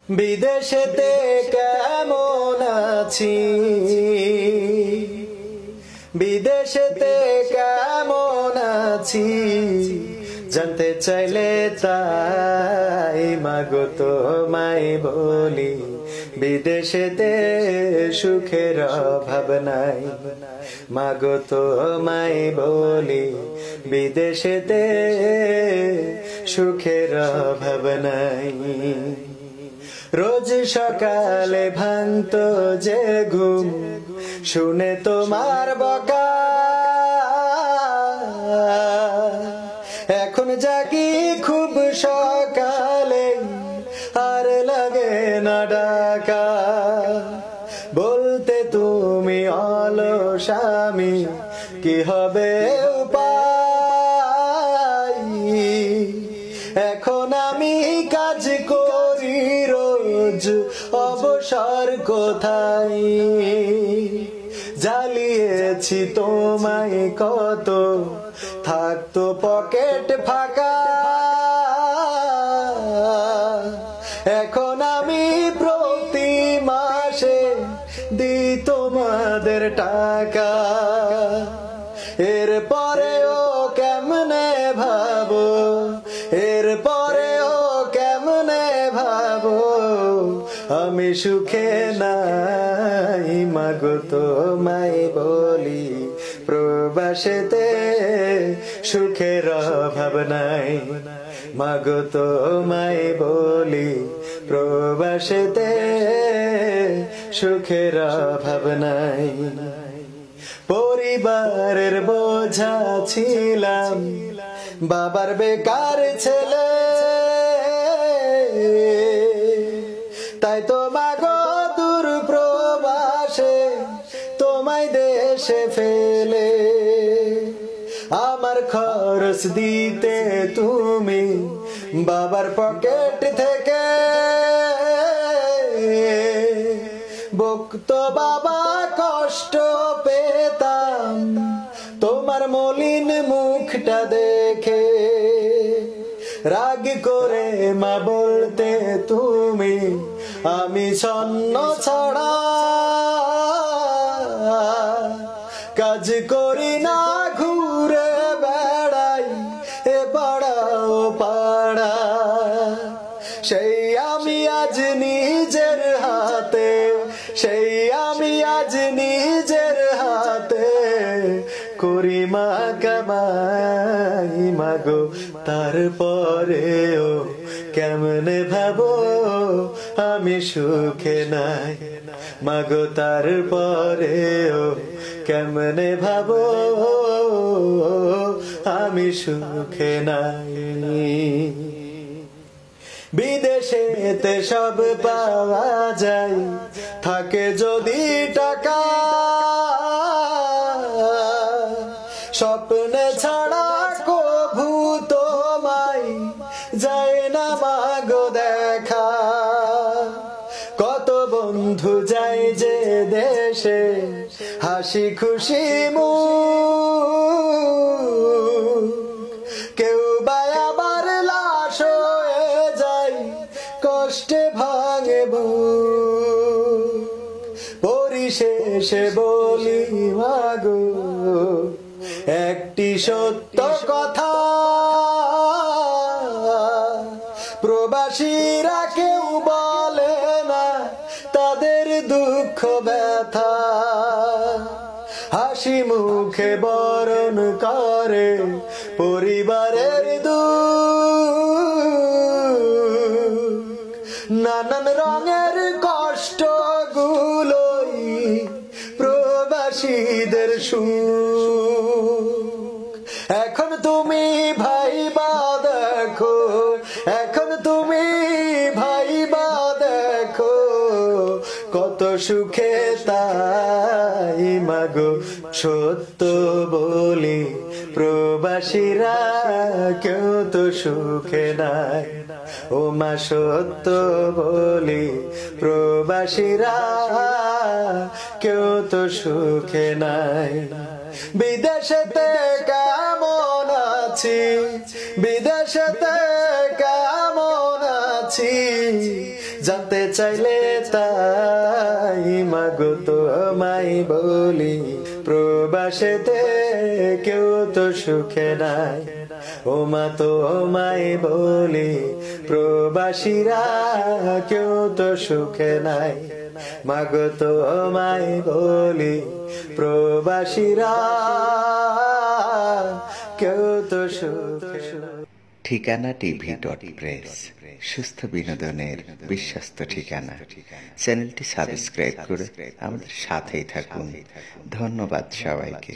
বিদেশেতে কেমন আছি, বিদেশেতে কেমন আছি, জানতে চাইলে তাই মাগো তোমায় বলি, বিদেশেতে সুখের অভাব নাই। মাগো তোমায় বলি, বিদেশেতে সুখের অভাব নাই। রোজ সকালে ভাঙতো যে ঘুম, শুনে তোমার বকা, এখন জাগি খুব সকালে, আর লাগে না ডাকা। বলতে তুমি অলস আমি, কি হবে উপায়? এখন আমি কাজ করি রোজ, অবসর কোথায়? জ্বালিয়েছি তোমায় কত, থাকতো পকেট ফাঁকা। এখন আমি প্রতি মাসে দিই তোমাদের টাকা। এরপরেও কেমনে ভাবো, এরপরেও কেমনে ভাবো, আমি সুখে নাই। মাগো তোমায় বলি, প্রবাসেতে সুখের অভাব নাই। মাগো তোমায় বলি, প্রবাসেতে সুখের অভাব নাই। পরিবারের বোঝা ছিলাম, বাবার বেকার ছেলে, তাই তো মাগো দূর প্রবাসে তোমায় দেশে ফেলে। আমার খরচ দিতে তুমি বাবার পকেট থেকে, বকতো বাবা কষ্ট পেতাম তোমার মলিন মুখটা দেখে। রাগ করে মা বলতে তুমি আমি ছন্ন ছড়া, কাজ করি না ঘুরে বেড়াই এ পাড়া ও পাড়া। সেই আমি আজ নিজের হাতে, সেই আমি আজ নিজের হাতে করি মা কামাই। মাগো তারপরেও কেমনে ভাবো আমি সুখে নাই। মাগো তারপরেও কেমনে ভাবো আমি সুখে নাই। বিদেশেতে সব পাওয়া যায়, থাকে যদি টাকা, স্বপ্নে ছাড়া কভু তোমায় যায় না মাগো দেখা। কত বন্ধু যায় যে দেশে, হাসি খুশি মুখ, কেউ বা আবার লাশ হয়ে যায়, কষ্টে ভাঙে বুক। পরিশেষে বলি মাগো একটি সত্য কথা, প্রবাসীরা কেউ বলে না তাদের দুঃখ ব্যথা। হাসি মুখে বরণ করে পরিবারের দুঃখ, নানান রঙের কষ্ট গুলোই প্রবাসীদের সুখ। এখন তুমি ভাইবা দেখো, এখন তুমি ভাইবা দেখো, কত সুখে তাই মাগো সত্য বলি, প্রবাসীরা কেউ তো সুখে নাই। ও মা সত্য বলি, প্রবাসীরা কেউ তো সুখে নাই। বিদেশেতে কেমন আছি, বিদেশেতে কেমন আছি, জানতে চাইলে তাই মাগো তোমায় বলি, প্রবাসেতে কেউ তো সুখে নাই। ও মা তোমায় বলি, প্রবাসীরা কেউ তো সুখে নাই। মাগো তোমায় বলি, প্রবাসীরা কেউ তো সুখে নাই। ঠিকানা tv.press, সুস্থ বিনোদনের বিশ্বস্ত ঠিকানা। চ্যানেলটি সাবস্ক্রাইব করে আমাদের সাথেই থাকুন। ধন্যবাদ সবাইকে।